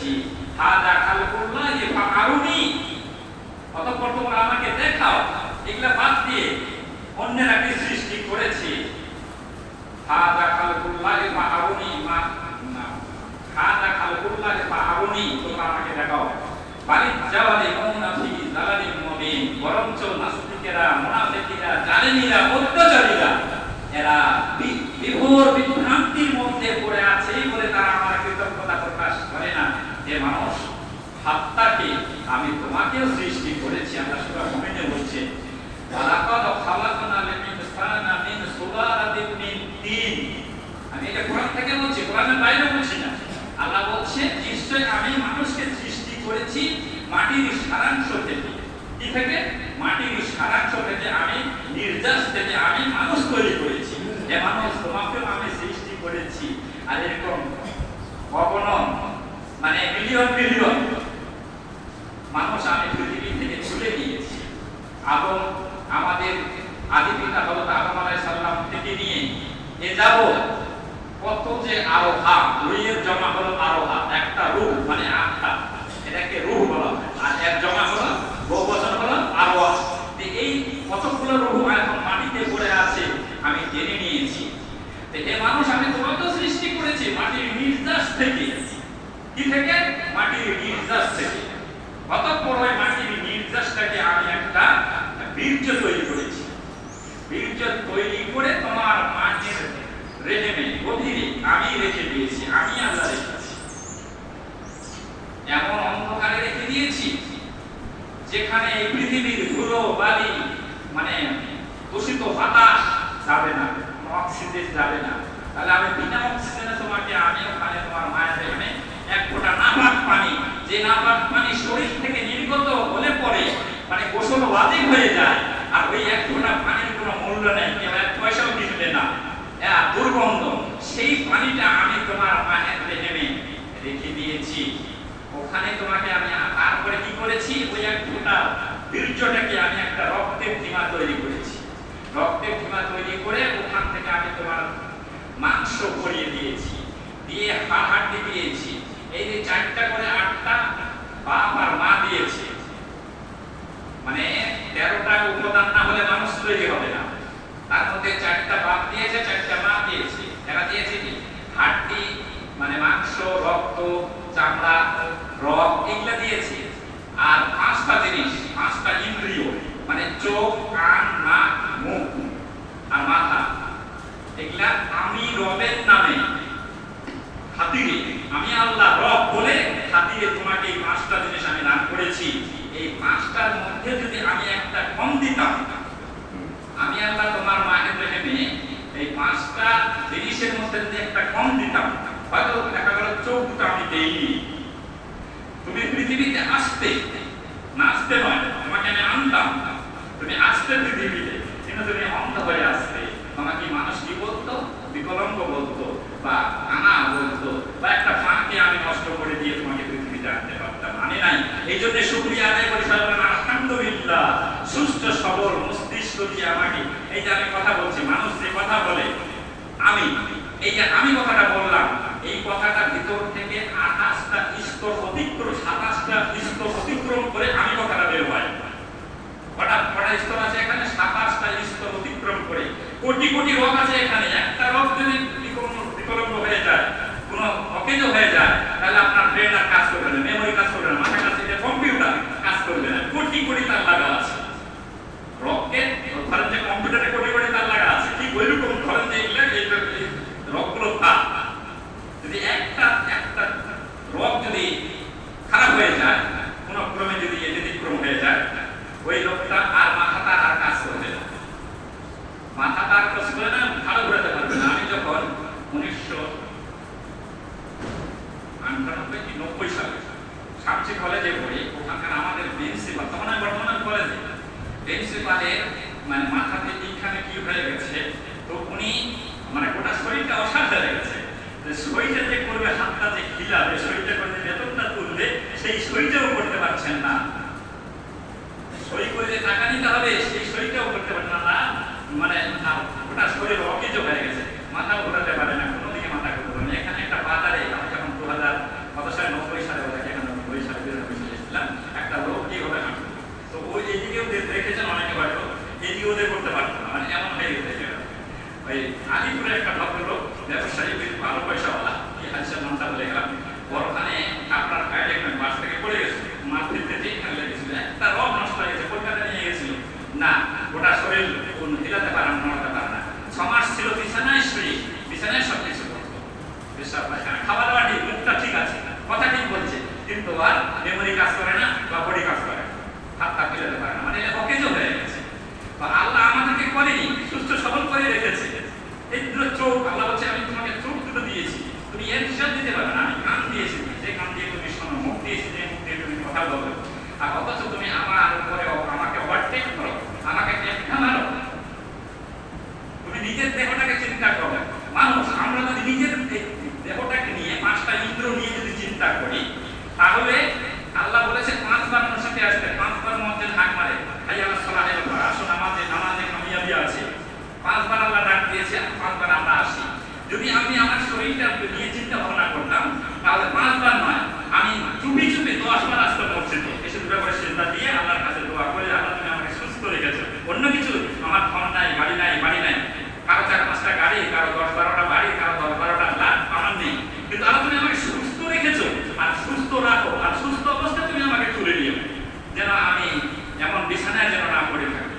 করেছি। হাদা খালকুল্লাহি ফাআরুনি, অতঃপর তোমরা আমাকে দেখাও। এগুলা বাদ দিয়ে অন্যেরা কি সৃষ্টি করেছে। হাদা খালকুল্লাহি ফাআরুনি, হাদা খালকুল্লাহি ফাআরুনি, তোমরা আমাকে দেখাও। বালিদ জাওয়ালিমুনা ফি যালালিম মুবিন, বরঞ্চ নাস্তিকেরা, মুনাফিকীরা, জালেমীরা, অত্যাচারীরা এরা বিভোর বিভ্রান্তির মধ্যে পড়ে আছে বলে তারা আমার কৃতজ্ঞতা প্রকাশ করে না যে মানুষ হাত্তাকে আমি তোমাকেও সৃষ্টি করেছি। আমরা সূরা মুমিনে বলছে ওয়ালাকাদ খালাকনাল ইনসানা মিন সুলালাতিন মিন তিন। আমি এটা কোরআন থেকে বলছি, কোরআনের বাইরে বলছি না। আল্লাহ বলছে নিশ্চয় আমি মানুষকে সৃষ্টি করেছি মাটির সারাংশ থেকে। কি থেকে? মাটির সারাংশ থেকে, আমি নির্যাস থেকে আমি মানুষ তৈরি করেছি। যে মানুষ তোমাকেও আমি সৃষ্টি করেছি। আর এরকম অগণন মানে মিলিয়ন মিলিয়ন মানুষ আমি পৃথিবী থেকে তুলে নিয়েছি। এবং আমাদের আদি পিতা হযরত আদম আলাইহিস সালাম থেকে নিয়ে এ যাবত কত যে আরোহা, রুহের জমা হলো আরোহা, একটা রূহ মানে আত্মা, এটাকে রূহ বলা হয়। আর এর জমা হলো বহুবচন হলো আরওয়াহ। এই কতগুলো রূহ এখন মাটিতে পড়ে আছে আমি জেনে নিয়েছি। এই মানুষ আমি তোমাকেও সৃষ্টি করেছি মাটির নির্যাস থেকে। কি থেকে? মাটির নির্যাস থেকে। অতঃপর ওই মাটির নির্যাসটাকে আমি একটা বীর্য তৈরি করেছি। বীর্য তৈরি করে তোমার মাটির রেহেমে গভীরে আমি রেখে দিয়েছি। আমি আল্লাহ রেখেছি। এমন অন্ধকারে রেখে দিয়েছি যেখানে এই পৃথিবীর ধুলো বালি মানে দূষিত বাতাস যাবে না, অক্সিজেন যাবে না। তাহলে আমি বিনা অক্সিজেনে তোমাকে আমি ওখানে তোমার মায়ের রেহেমে এক ফোঁটা নাপাক পানি, যে নাপাক পানি শরীর থেকে নির্গত হলে পরে মানে গোসল ওয়াজিব হয়ে যায়, আর ওই এক ফোঁটা পানির কোনো মূল্য নেই, কেউ এক পয়সাও কিনবে না, দুর্গন্ধ, সেই পানিটা আমি তোমার মায়ের রেহেমে রেখে দিয়েছি। ওখানে তোমাকে আমি তারপরে কি করেছি? ওই এক ফোঁটা বীর্যটাকে আমি একটা রক্তের ডিমা তৈরি করেছি। রক্তের ডিমা তৈরি করে ওখান থেকে আমি তোমার মাংস ভরিয়ে দিয়েছি, দিয়ে হাড় দিয়েছি। এই যে 4টা করে 8টা বাপ আর মা দিয়েছে, মানে 13টা উপাদান না হলে মানুষ তৈরি হবে না। তার মধ্যে 4টা বাপ দিয়েছে, 4টা মা দিয়েছে। এরা দিয়েছে কি? হাড়টি মানে মাংস, রক্ত, চামড়া, রক এগুলা দিয়েছে। আর 5টা জিনিস, 5টা ইন্দ্রিয় মানে চোখ, কান, নাক, মুখ আর মাথা, এগুলা আমি রবের নামে খাতিরে, আমি আল্লাহ রব বলে খাতিরে তোমাকে এই 5টা জিনিস আমি দান করেছি। এই 5টার মধ্যে যদি আমি একটা কম দিতাম, আমি আল্লাহ তোমার মায়ের রেহেমে এই 5টা জিনিসের মধ্যে যদি একটা কম দিতাম, হয়তো দেখা গেল চোখ দুটো আমি দেইনি, তুমি পৃথিবীতে আসতে, না আসতে নয়, তোমাকে আমি আনতাম, তুমি আসতে পৃথিবীতে, কিন্তু তুমি অন্ধ হয়ে আসতে, তোমাকে মানুষ কি বলতো? বিকলাঙ্গ বলতো, বা আনা বলতো, বা একটা পাকে আমি নষ্ট করে দিয়ে তোমাকে পৃথিবীতে আনতে পারতাম, আমি নাই। এই জন্য শুকরিয়া আদায় করি সবাই, আলহামদুলিল্লাহ, সুস্থ সবল মস্তিষ্ক দিয়ে আমাকে, এই যে আমি কথা বলছি, মানুষ যে কথা বলে আমি, এই যে আমি কথাটা বললাম, এই কথাটার ভিতর থেকে 28টা স্তর অতিক্রম, 27টা স্তর অতিক্রম করে আমি কথাটা বের হয়। কটা স্তর আছে এখানে? 27টা স্তর অতিক্রম করে কোটি কোটি রোগ আছে এখানে। একটা রোগ যদি বিকলাঙ্গ হয়ে যায়, কোনো অকেজ হয়ে যায়, তাহলে আপনার ব্রেন আর কাজ করবে না, মেমোরি কাজ করবে না, মাথা কাজ করবে, কম্পিউটার কাজ করবে না। কোটি কোটি তার লাগা আছে রোগকে, ধরেন যে কম্পিউটারে কোটি কোটি তার লাগা আছে, ঠিক ওইরকম ধরেন যে এইগুলা রোগগুলো থাক, যদি একটা রোগ যদি খারাপ হয়ে যায়, কোন ক্রমে যদি ব্যতিক্রম হয়ে যায়, ওই রোগটা আর মাথাটা আর কাজ করবে না, মাথাটা আর কাজ করে না, ভালো ঘুরাতে পারবে না। আমি যখন 1998-90 সালে শামসি কলেজে পড়ি, ওখানকার আমাদের প্রিন্সিপাল, তখন আমি বর্তমানে কলেজে, প্রিন্সিপালের মানে মাথাতে এইখানে কি হয়ে গেছে, তো উনি মানে গোটা শরীরটা অসাড় হয়ে গেছে, শরীরটা যে করবে, হাতটা যে খিলাবে, শরীরটা করবে, বেতনটা তুলবে, সেই শরীরটাও করতে পারছেন না। সই করে টাকা নিতে হবে, সেই সইটাও করতে পারছেন না, মানে গোটা শরীর অকেজ হয়ে গেছে, মাথা ঘোরাতে পারে না, কোনো দিকে মাথা ঘুরতে পারে না। এখানে একটা বাজারে আমি যখন 2000 সালে 90 সালে মানে এমন হয়ে গেছে। ওই আলিপুরে একটা ভদ্রলোক ব্যবসায়ী, ভালো পয়সাওয়ালা, কি হাসির নামটা বলে গেলাম, ওখানে আপনার গাড়ি বাস থেকে পড়ে গেছে, মাছ দিতে এখানে লেগেছিল, একটা রড নষ্ট হয়ে গেছে, কলকাতা নিয়ে গেছিল, না গোটা শরীর হিলাতে পারে না, নড়াতে পারে না, 6 মাস ছিল বিছানায় শুয়ে, বিছানায় সব কিছু করতো, পেশাব পায়খানা, খাওয়া দাওয়া ঠিক, মুখটা ঠিক আছে, কথা ঠিক বলছে, কিন্তু আর মেমোরি কাজ করে না বা বডি কাজ করে না, হাতটা ফেরাতে পারে না, মানে অকেজো হয়ে গেছে। আল্লাহ আমাদেরকে করেনি, সুস্থ সবল করে রেখেছে। এই দুটো চোখ, আল্লাহ বলছে আমি তোমাকে চোখ দুটো দিয়েছি, তুমি এর হিসাব দিতে পারবে না, আমি কান দিয়েছি, যে কান দিয়ে তুমি শোনো, মুখ দিয়েছি, যে মুখ দিয়ে তুমি কথা বলো, আর অথচ তুমি আমার উপরে আমাকে ওভারটেক করো, আমাকে টেক্কা মারো। তুমি নিজের দেহটাকে চিন্তা করো। মানুষ, আমরা যদি নিজের দেহটাকে নিয়ে 5টা ইন্দ্র নিয়ে যদি চিন্তা করি, তাহলে আল্লাহ বলেছে 5 বার মসজিদে আসতে, 5 বার মসজিদ হাক মারে, হাইয়া আলাস সালাহ, আসো নামাজে, নামাজে কামিয়াবি আছে, 5 বার আল্লাহ ডাক দিয়েছে, 5 বার আমরা আসি। যদি আমি আমার শরীরটা নিয়ে চিন্তা ভাবনা করতাম, তাহলে 5 বার নয়, আমি চুপি চুপি 10 বার আসতে মসজিদে এসে দুটো করে সিজদা দিয়ে আল্লাহর কাছে দোয়া করে, আল্লাহ তুমি আমাকে সুস্থ রেখেছো। অন্য কিছু আমার ধন নাই, বাড়ি নাই, বাড়ি নাই, কারো 4-5টা গাড়ি, কারো 10-12টা বাড়ি, কারো 10-12টা লাখ আমার নেই, কিন্তু আল্লাহ তুমি আমাকে সুস্থ রেখেছো, আর সুস্থ রাখো, আর সুস্থ অবস্থায় তুমি আমাকে তুলে নিও, যেন আমি এমন বিছানায় যেন না পড়ে থাকি।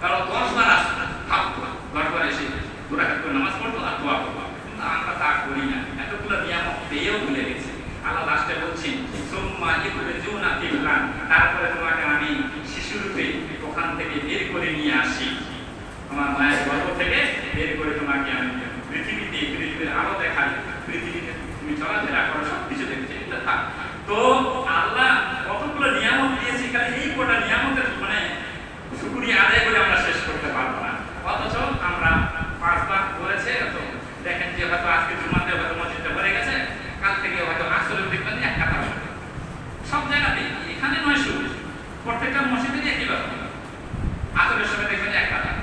কারণ 10 বার আসতো, ভাবতো 10 বার এসে দুরাকাত করে নামাজ পড়তো আর দোয়া করতো, কিন্তু আমরা তা করি না, এতগুলো নিয়ামত পেয়েও ভুলে গেছি। আল্লাহ লাস্টে বলছেন সুম্মা ইখরিজুনাকা তিফলান, তারপরে তোমাকে আমি শিশুরূপে ওখান থেকে বের করে নিয়ে আসি, তোমার মায়ের গর্ভ থেকে বের করে তোমাকে আমি পৃথিবীতে, পৃথিবীর আলো দেখাই, পৃথিবীতে তুমি চলাফেরা করো, সব কিছু দেখতে, এটা থাক। তো আল্লাহ কতগুলো নিয়ামত দিয়েছে, খালি এই কটা নিয়ামতের মানে শুকরিয়া আদায় করে আমরা শেষ করতে পারবো না, অথচ আমরা 5 বার বলেছে। তো দেখেন যে হয়তো আজকে জুমাতে হয়তো মসজিদটা ভরে গেছে, কাল থেকে হয়তো আসলে দেখবেন এক কাতার সব জায়গাতেই, এখানে নয় শুধু, প্রত্যেকটা মসজিদে একই ব্যাপার। আসরের সময় দেখবেন এক কাতার,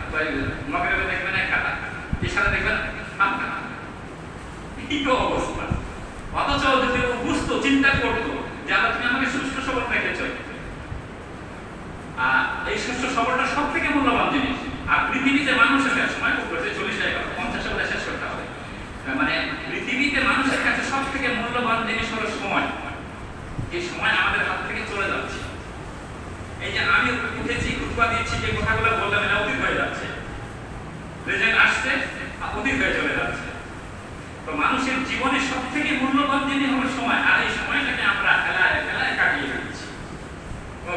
মগরিবে দেখবেন এক কাতার, ইশারে দেখবেন হাফ কাতার, কি অবস্থা। অথচ যদি ও বুঝতো, চিন্তা করতো যে আল্লাহ তুমি আমাকে সুস্থ সবল রেখেছো, এই সুস্থ সবলটা সব থেকে মূল্যবান জিনিস। আর পৃথিবীতে মানুষের কাছে সময় খুব বেশি 40-50 বলে শেষ করতে হবে, মানে পৃথিবীতে মানুষের কাছে সব থেকে মূল্যবান জিনিস হলো সময়। এই সময় আমাদের হাত থেকে চলে যাচ্ছে। এই যে আমি উঠেছি, খুতবা দিচ্ছি, যে কথাগুলো বললাম এটা অতীত হয়ে যাচ্ছে, রেজাল্ট আসছে অতীত হয়ে চলে যাচ্ছে। তো মানুষের জীবনে সব থেকে মূল্যবান জিনিস হলো সময়, আর এই সময়টাকে আমরা খেলায় খেলায় কাটিয়ে দিচ্ছি,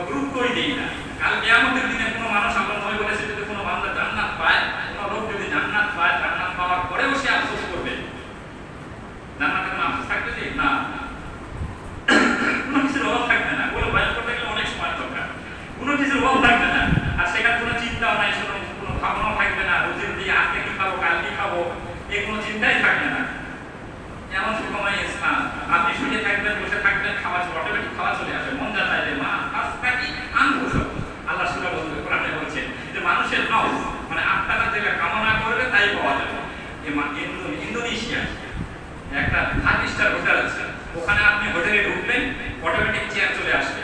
গুরুত্বই দিই না। কাল কিয়ামতের দিনে কোনো মানুষ, আমরা মনে বলেছি, যদি কোনো বান্দা জান্নাত পায়, কোনো লোক যদি জান্নাত পায়, জান্নাত পাওয়ার পরেও সে আফসোস করবে, জান্নাতের কোনো আফসোস থাকবে যে না, কোনো কিছুর অভাব থাকবে না, বলে ভয় করতে গেলে অনেক সময় দরকার, কোনো কিছুর অভাব থাকবে না, আর সেখানে কোনো চিন্তাও নাই, কোনো ভাবনাও থাকবে না, রোজের দিয়ে আজকে কি খাবো, কাল কি খাবো, এই কোনো চিন্তাই থাকবে না। এমন সুখময় স্থান, আপনি শুয়ে থাকবেন, বসে থাকবেন, খাওয়া অটোমেটিক খাওয়া চলে আসবে, মন যা চাইবে মা কাজটাকি আনবো। আল্লাহ সুরা বলতে কোরআনে বলছেন যে মানুষের নফস মানে আত্মাটা যেটা কামনা করবে তাই পাওয়া যাবে। ইন্দোনেশিয়া একটা 5 স্টার হোটেল আছে, ওখানে আপনি হোটেলে ঢুকবেন, অটোমেটিক চেয়ার চলে আসবে,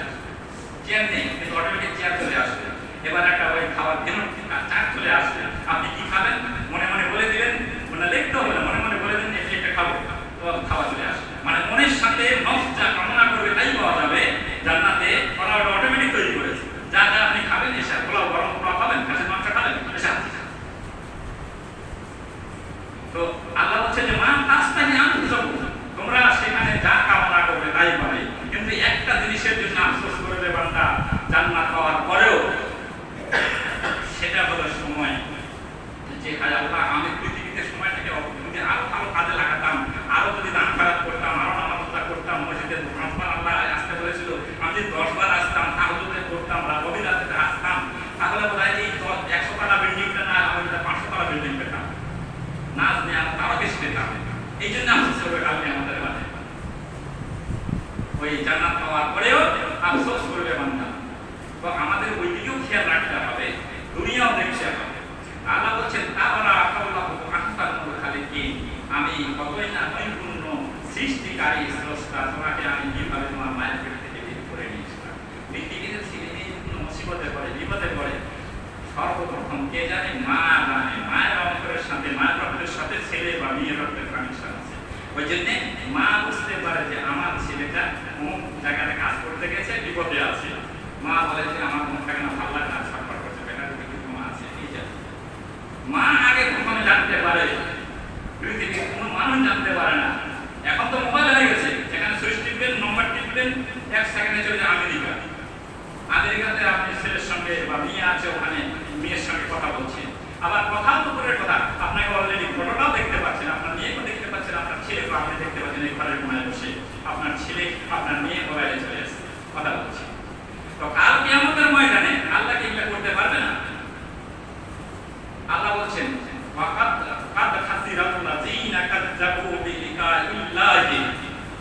চেয়ার নেই কিন্তু অটোমেটিক চেয়ার চলে আসবে। এবার একটা ওই খাবার ভেনুর চাট চলে আসবে, আপনি কি খাবেন মনে মনে বলে দিলেন, মানে লিখতে হবে না, মনে মনে বলে দিন যে এটা খাবো, তো খাওয়া চলে আসবে। মানে মনের সাথে নফস যা কামনা করবে তাই পাওয়া যাবে। জান্নাতে ওরা অটোমেটিক তৈরি করেছে, যা যা আপনি খাবেন, এসে পোলাও, গরম পোলাও খাবেন, খাসির মাংস খাবেন, এসে তো আল্লাহ বলছে যে মা কাজটাকে আমি যাব, তোমরা সেখানে যা কামনা করবে তাই পাবে। কিন্তু একটা জিনিসের জন্য আফসোস করবে বান্দা জান্নাত পাওয়ার পরেও, সেটা হলো সময়। যে আল্লাহ আমি পৃথিবীতে সময়টাকে যদি আরো ভালো কাজে লাগাতাম, আরো যদি দান খারাপ করতাম, আরো নামাজ করতাম, মসজিদে 5 বার আল্লাহ আসতে বলেছিল, আমি যদি 10 বার আসতাম, তাহলে করতাম, রবিরাতে আসতাম, তাহলে বোধ হয় এই 100 তলা বিল্ডিংটা না, আমি 500 তলা বিল্ডিং পেতাম, না তারও বেশি পেতাম। এই জন্য আফসোস করবে কালকে আমাদের মাঝে, ওই জান্নাত পাওয়ার পরেও আফসোস করবে বান্দা। তো আমাদের ওই দিকেও খেয়াল রাখতে হবে, দুনিয়াও দেখতে হবে। আল্লাহ বলছেন আমি কতই না নৈপুণ্য সৃষ্টিকারী স্রষ্টা, তোমাকে আমি কিভাবে তোমার মায়ের পেট থেকে বের করে নিয়েছিলাম। পৃথিবীতে ছেলে মেয়ে কোনো মুসিবতে পড়ে, বিপদে পড়ে, সর্বপ্রথম তখন কে জানে? মা জানে। মায়ের রক্তের সাথে ছেলে বা মেয়ের রক্তের কানেকশন আছে। ওই জন্য মা বুঝতে পারে যে আমার ছেলেটা অমুক জায়গাতে কাজ করতে গেছে, বিপদে আছে। মা বলে যে আমার মনটা কেন ভালো লাগে না, ছটফট করছে, বেটার দিকে কোনো আছে। এই যে মা আগে কখনো জানতে পারে, পৃথিবীর কোনো মানুষ জানতে পারে না। এখন তো মোবাইল হয়ে গেছে, যেখানে সুইচ টিপবেন, নম্বর টিপবেন, 1 সেকেন্ডে চলে যায় আমেরিকাতে আপনি ছেলের সঙ্গে বা মেয়ে আছে ওখানে, মেয়ের সঙ্গে কথা বলছেন। আবার কথার উপরের কথা, আপনাকে অলরেডি ফটোটাও দেখতে পাচ্ছেন, আপনার মেয়েকেও দেখতে পাচ্ছেন, আপনার ছেলেকেও আপনি দেখতে পাচ্ছেন এই ঘরের কোনায় বসে। আপনার ছেলে আপনার মেয়ে মোবাইলে চলে আসছে, কথা বলছে। তো কাল কিয়ামতের ময়দানে আল্লাহ কি এগুলা করতে পারবে না? আল্লাহ বলছেন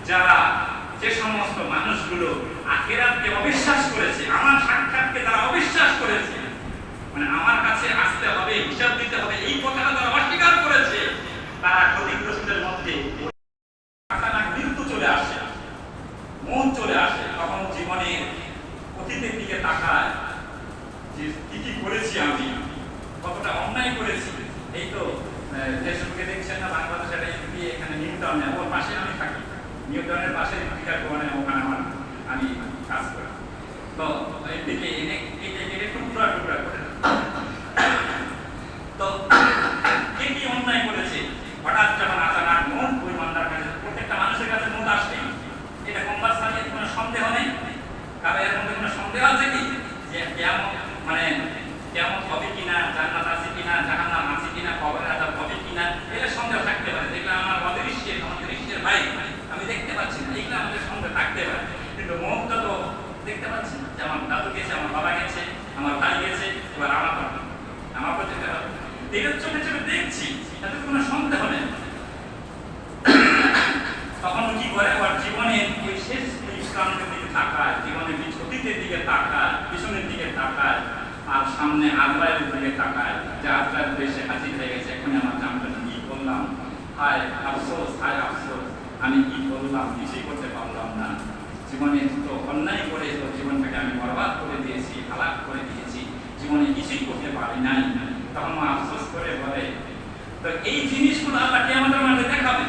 যারা, যে সমস্ত মানুষগুলো আখিরাতকে অবিশ্বাস করেছে, আমার সাক্ষাৎকে তারা অবিশ্বাস করেছে, মানে আমার কাছে আসতে হবে, হিসাব দিতে হবে, এই কথাটা তারা অস্বীকার করেছে, তারা ক্ষতিগ্রস্তের মধ্যে মৃত্যু চলে আসে, মন চলে আসে। তখন জীবনের অতীতের দিকে তাকায় যে কি কি করেছি আমি, কতটা অন্যায় করেছি। এই তো ফেসবুকে দেখছেন না, বাংলাদেশের এখানে নিউ টাউনে, ওর পাশে আমি থাকি, নিউ টাউনের পাশে ওখানে আমি কাজ করি। তো এদিকে এনে টুকরা টুকরা করে, তো কে কি অন্যায় করেছে, হঠাৎ যখন আচানক মন ওই মান্দার কাছে, প্রত্যেকটা মানুষের কাছে মন আসবে, এটা কম্পালসারি, কোনো সন্দেহ নেই। কারণ এর মধ্যে কোনো সন্দেহ আছে কি যে কেমন, মানে কেমন হবে কিনা, জান্নাত আছে কিনা, জাহান্নাম আছে কিনা, কবরের আযাব হবে কিনা, এর সন্দেহ থাকতে পারে। যেগুলো আমার অদৃশ্যের, আমাদের দৃশ্যের বাইরে, আমি দেখতে পাচ্ছি না, এগুলো আমাদের সন্দেহ থাকতে পারে। কিন্তু মনটা তো দেখতে পাচ্ছি না, যে আমার দাদু গেছে, আমার বাবা গেছে, আমার ভাই গেছে, এবার আমার যেতে হবে, এর চোখে চোখে দেখছি, তাতে কোনো সন্দেহ নেই। তখন কি করে, আবার জীবনের ওই শেষ ইসলামের দিকে তাকায়, জীবনের অতীতের দিকে তাকায়, পিছনের দিকে তাকায়, আর সামনে আজরাইলের দিকে তাকায়, যে আজরাইল দেশে হাজির হয়ে গেছে, এখন আমার জানটা কি করলাম, হায় আফসোস, হায় আফসোস, আমি কি করলাম, কিছুই করতে পারলাম না। জীবনে তো অন্যায় করে তো জীবনটাকে আমি বরবাদ করে দিয়েছি, হালাক করে দিয়েছি, জীবনে কিছুই করতে পারি নাই। তখন আফসোস করে বলে, তো এই জিনিসগুলো আল্লাহ কিয়ামতের মাঠে দেখাবে।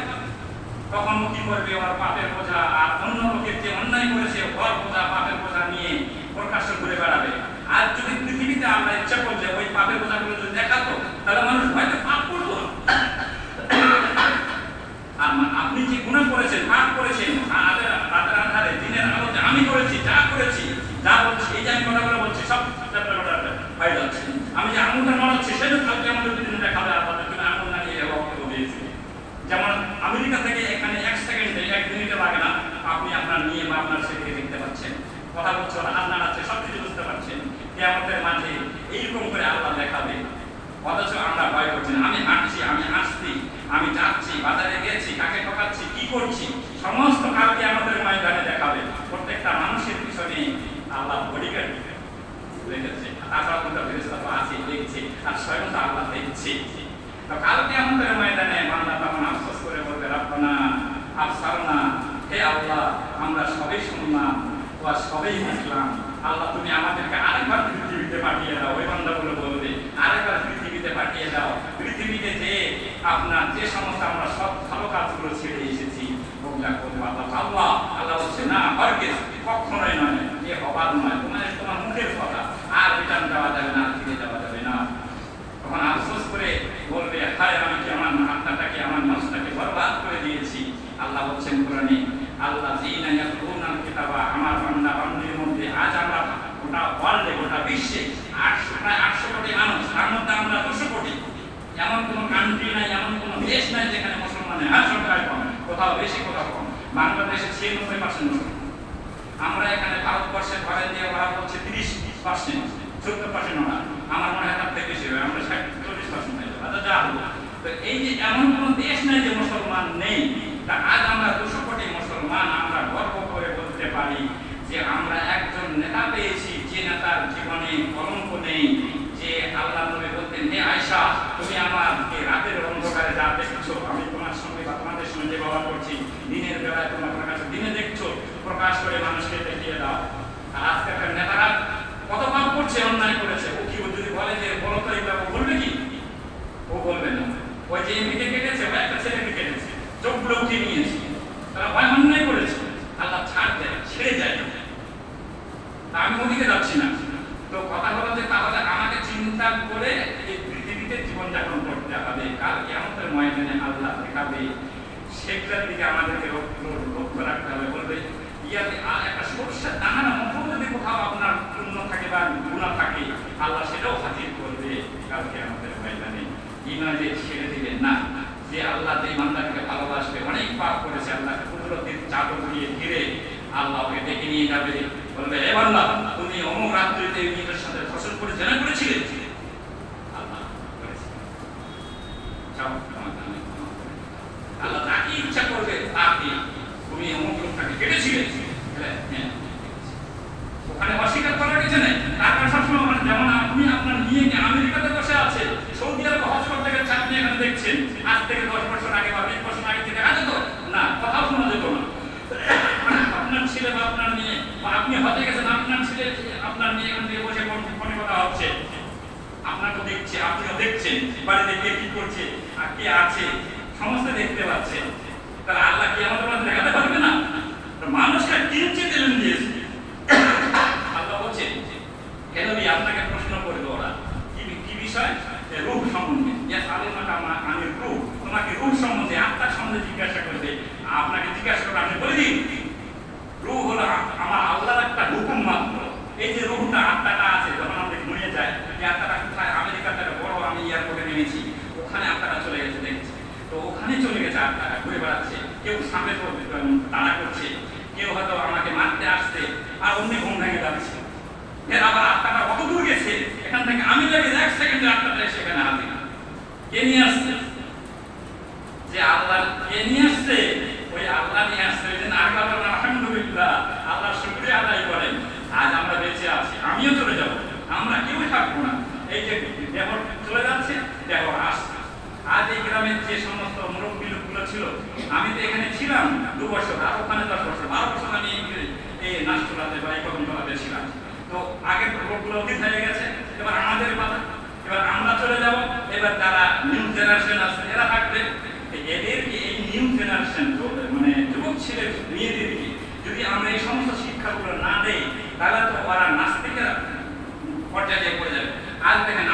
তখন কি করবে, ওর পাপের বোঝা আর অন্য লোকের যে অন্যায় করেছে ওর বোঝা, পাপের বোঝা নিয়ে প্রকাশ্য ঘুরে বেড়াবে। আর যদি পৃথিবীতে আমরা ইচ্ছা করলে ওই পাপের বোঝাগুলো যদি দেখাতো, তাহলে মানুষ হয়তো পাপ করতো। আর আপনি যে গুনাহ করেছেন, পাপ করেছেন, রাতের আধারে দিনের আলোতে আমি করেছি, যা করেছি, যা বলছি, এই যে আমি কথাগুলো বলছি, সব হয়ে যাচ্ছে। আমি যে আঙুলটা নড়াচ্ছি, সেটা কালকে আমাদের দিনে দেখাবে, আপনাদের জন্য আঙুল না নিয়ে বক্তব্য দিয়েছি। যেমন আমেরিকা থেকে এখানে 1 সেকেন্ডে, 1 মিনিটে লাগে না, আপনি আপনার নিয়ে বা আপনার ছেলেকে দেখতে পাচ্ছেন, কথা বলছে, হাত নাড়াচ্ছে, সব কিছু বুঝতে পারছেন। কিয়ামতের মাঠে এইরকম করে আল্লাহ দেখাবে, অথচ আমরা ভয় করছি না। আমি হাঁটছি, আমি আসছি, আমি যাচ্ছি, বাজারে গেছি, কাকে ঠকাচ্ছি, কি করছি, সমস্ত কালকে আমাদের ময়দানে দেখাবে। প্রত্যেকটা মানুষের পিছনে আল্লাহ বডিগার্ড রেখেছে, তাছাড়া কিন্তু ফেরেশতা তো আছে, দেখছে, আর স্বয়ং তো আল্লাহ দেখছে। তো কালকে আমাদের ময়দানে বান্দা তখন আফসোস করে বলবে, রব্বানা আবসারনা, হে আল্লাহ, আমরা সবাই শুনলাম, সবাই বুঝলাম, আল্লাহ তুমি আমাদেরকে আরেকবার পৃথিবীতে পাঠিয়ে দাও। ওই বান্দাগুলো বলবে, আরেকবার পৃথিবীতে পাঠিয়ে দাও, পৃথিবীতে যে আপনার যে সমস্ত আমরা সব ভালো কাজগুলো ছেড়ে এসেছি ওগুলা করবো। আল্লাহ আল্লাহ বলছে, না হরগিজ, কখনোই নয়, এ হবার নয়, তোমার মুখের কথা, আর রিটার্ন দেওয়া যাবে না, ফিরে যাওয়া যাবে না। তখন আফসোস করে বলবে, হায় আমি কি আমার আত্মাটাকে, আমার নফসটাকে বরবাদ করে দিয়েছি। আল্লাহ বলছেন কোরআনে, আল্লাহ যিনা ইয়াতলুনাল কিতাবা, আমার বান্দা বান্দির মধ্যে আজ আমরা গোটা ওয়ার্ল্ডে, গোটা বিশ্বে প্রায় 800 কোটি মানুষ, তার মধ্যে আমরা 200 কোটি। এমন কোনো কান্ট্রি নাই, এমন কোনো দেশ নাই যেখানে মুসলমানের হার সংখ্যা কম, কোথাও বেশি কোথাও কম। বাংলাদেশে 96% মুসলমান। আমরা এখানে ভারতবর্ষে ধরেন দিয়ে ওরা বলছে 30%, 14% ওরা, আমার মনে হয় তার থেকে বেশি হবে, আমরা 40% হয়ে যাবো। যা হলো, তো এই যে এমন কোনো দেশ নাই যে মুসলমান নেই, তা আজ আমরা 200 কোটি মুসলমান, আমরা গর্ব করে বলতে পারি যে আমরা একজন নেতা পেয়েছি, যে নেতার জীবনে কলঙ্ক নেই, যে আল্লাহ নবী বলতেন, হে আয়েশা, তুমি আমাকে রাতের অন্ধকারে যা দেখছো, আমি তোমার সঙ্গে বা তোমাদের সঙ্গে যে ব্যবহার করছি, দিনের বেলায় তোমার কাছে দিনে দেখছো, প্রকাশ করে মানুষকে দেখিয়ে দাও। আর আজকের নেতারা কত পাপ করছে, অন্যায় করেছে, ও কি যদি বলে যে বলো তো এটা ও বলবে কি? ও বলবে না। ওই যে এমনিতে কেটেছে, ওই একটা ছেলেকে কেটেছে, চোখগুলো উঠিয়ে নিয়েছে, তারা ভয় অন্যায় করেছে, আল্লাহ ছাড় দেয়, ছেড়ে যায় না। আমি ওদিকে যাচ্ছি না। তো কথা হলো যে তাহলে আমাকে চিন্তা করে এই পৃথিবীতে জীবনযাপন করতে হবে, কাল কিয়ামতের ময়দানে আল্লাহ দেখাবে, সেটার দিকে আমাদেরকে লক্ষ্য রাখতে হবে। বলবে ইয়াতে একটা সরষের দানা মতো যদি কোথাও আপনার পূর্ণ থাকে বা গুণা থাকে, আল্লাহ সেটাও হাজির করবে কাল কিয়ামতের ময়দানে। ইমানে ছেড়ে দিবেন না। যে আল্লাহ যে ইমানদারকে ভালোবাসবে, অনেক পাপ করেছে, আল্লাহকে কুদরতের চাদর দিয়ে ঘিরে আল্লাহ ওকে ডেকে নিয়ে যাবে, বলবে হে বান্দা তুমি অমুক রাত্রিতে মেয়েদের সাথে ফসল করে জেনা করেছিলে, আল্লাহ করেছে, আল্লাহ তাকে ইচ্ছা করবে তাকে তুমি অমুক লোকটাকে কেটেছিলে, ওখানে অস্বীকার করার কিছু নেই। তারপর সবসময় মানে যেমন আপনি আপনার মেয়েকে আমেরিকাতে বসে আছে, সৌদি আরব হজ করতে গেছে, আপনি এখানে দেখছেন আজ থেকে 10 বছর আগে বা 20 বছর আগে থেকে আজ তো না কথাও শোনা যেত না। আপনার ছেলে বা আপনার মেয়ে বা আপনি হজে গেছেন, আপনার ছেলে আপনার মেয়ে এখান থেকে বসে ফোনে কথা হচ্ছে, আপনাকে দেখছে, আপনিও দেখছেন, বাড়িতে কে কি করছে আর কে আছে সমস্ত দেখতে পাচ্ছেন। তাহলে আল্লাহ কি আমাদের মধ্যে দেখাতে পারবে না? মানুষকে কিনছে দিলেন দিয়েছে। আল্লাহ বলছেন কেন আপনাকে প্রশ্ন করবে ওরা কি বিষয়? রূহ সম্বন্ধে। আমি রূহ, তোমাকে রূহ সম্বন্ধে, আত্মার সম্বন্ধে জিজ্ঞাসা করবে। আপনাকে জিজ্ঞাসা করবে, আপনি বলে দিন রূহ হলো আমার আল্লাহর একটা হুকুম মাত্র। এই যে রূহটা আত্মাটা আছে, যখন আমরা ঘুমিয়ে যাই, এই আত্মাটা কোথায়? আমেরিকাতে বড় আমি এয়ারপোর্টে নেমেছি, ওখানে আত্মাটা চলে গেছে দেখছি। তো ওখানে চলে গেছে আত্মাটা, ঘুরে বেড়াচ্ছে, কেউ সামনে তাড়া করছে, কেউ হয়তো আমাকে মারতে আসছে, আর অমনি ঘুম ভেঙে যাচ্ছে। এর আবার আত্মাটা কত দূর গেছে, এখান থেকে আমি যাবি 1 সেকেন্ডে আত্মাটা সেখানে হাজির। কে নিয়ে আসছে? যে আল্লাহ কে নিয়ে আসছে, ওই আল্লাহ নিয়ে আসছে। ওই জন্য আল্লাহ আলহামদুলিল্লাহ, আল্লাহ শুকরিয়া আদায় করেন, আজ আমরা বেঁচে আছি, আমিও চলে যাব, আমরা কেউ থাকবো না। এই যে দেহ চলে যাচ্ছে, দেহ আসছে। আজ এই গ্রামের যে সমস্ত মুরব্বী লোকগুলো ছিল, আমি তো এখানে ছিলাম 2 বছর, আর ওখানে 10 বছর, 12 বছর আমি এই নাচতলাতে বা এই কদমতলাতে ছিলাম। তো আগের লোকগুলো অতীত হয়ে গেছে, এবার আমাদের কথা, এবার আমরা চলে যাব। এবার যারা নিউ জেনারেশন আছে এরা থাকবে। এদেরকে এই নিউ জেনারেশন মানে যুবক ছেলে মেয়েদেরকে যদি আমরা এই সমস্ত শিক্ষাগুলো না দেই, তাহলে তো ওরা নাস্তিকের পর্যায়ে পড়ে যাবে। আজ দেখেন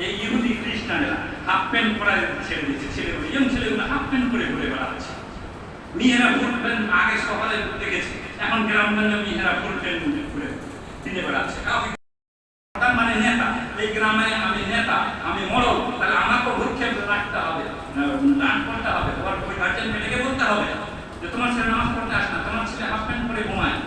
এই ইহুদি খ্রিস্টানেরা হাফ প্যান্ট পরা ছেড়ে দিচ্ছে, ছেলেগুলো ইয়ং ছেলেগুলো হাফ প্যান্ট পরে ঘুরে বেড়াচ্ছে। মেয়েরা ফুল প্যান্ট আগে সকালে দেখেছি, এখন গ্রামগঞ্জে মেয়েরা ফুল প্যান্ট ঘুরে কিনে বেড়াচ্ছে। মানে নেতা, এই গ্রামে আমি নেতা, আমি মরল, তাহলে আমাকে ভূক্ষেপ রাখতে হবে, দান করতে হবে, তোমার ওই গার্জেনকে ডেকে বলতে হবে যে তোমার ছেলে নামাজ পড়তে আসে না, তোমার ছেলে হাফ প্যান্ট পরে ঘুমায়।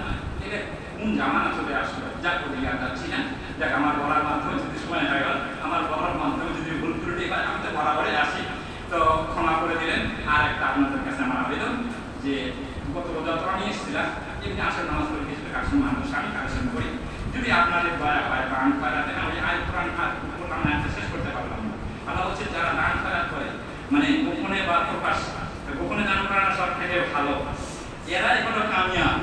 এটা কোন জামানা চলে আসলো? যাক বলি আর যাচ্ছি না। যাক, আমার বলার মাধ্যমে যদি সময় হয়ে গেল, আমার বলার মাধ্যমে যদি ভুল ত্রুটি হয়, আমি তো বরাবরই আসি, তো ক্ষমা করে দিলেন। আর একটা আপনাদের কাছে আমার আবেদন, যে গত যত নিয়ে এসেছিলাম, এমনি আসলে নামাজ পড়ে কিছু কাজ মানুষ আমি কালেকশন করি, যদি আপনাদের দয়া হয় দান খয়রাতে, আমি আয় কোরআন শেষ করতে পারলাম না। ভালো হচ্ছে যারা দান খয়রাত করে, মানে গোপনে বা প্রকাশ, গোপনে দান করানো সব থেকে ভালো, এরাই হলো কামিয়াব,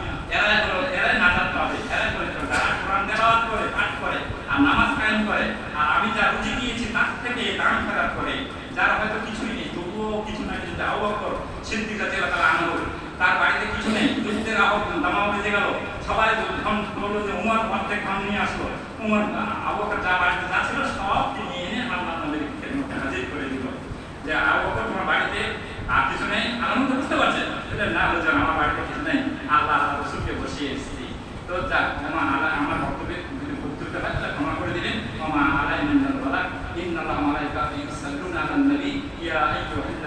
এরাই নাজাত পাবে, এরাই হলো যারা কোরআন তেলাওয়াত করে, পাঠ করে আর নামাজ কায়েম করে, আর আমি যা রুচি দিয়েছি তার থেকে দান খয়রাত করে, যারা হয়তো কিছুই নেই তবুও কিছু না কিছু আবু বকর সিদ্দিক রাদিয়াল্লাহু তাআলা আনহু, তার বাড়িতে কিছু নেই, যুদ্ধের দামাও বেজে গেল, সবাই বললো যে উমর অর্ধেক ধান নিয়ে আসলো, উমর আবু বকর যা বাড়িতে যা ছিল সব নিয়ে এনে আল্লাহ নবীর মধ্যে হাজির করে দিল, যে আবু বকর তোমার বাড়িতে আর কিছু নেই। আনন্দ বুঝতে পারছেন? না হচ্ছে আমার বাড়িতে কিছু নেই, আল্লাহ রসুলকে বসিয়ে এসেছি। তো যাক, আমার বক্তব্যে যদি বক্তব্য হয় তাহলে ক্ষমা করে দিলেন। ক্ষমা আলাই মিনাল বালাগ, ইন্নাল্লাহা ওয়া মালাইকাতুহু ইউসাল্লুনা আলান নবী, ইয়া আইয়ুহাল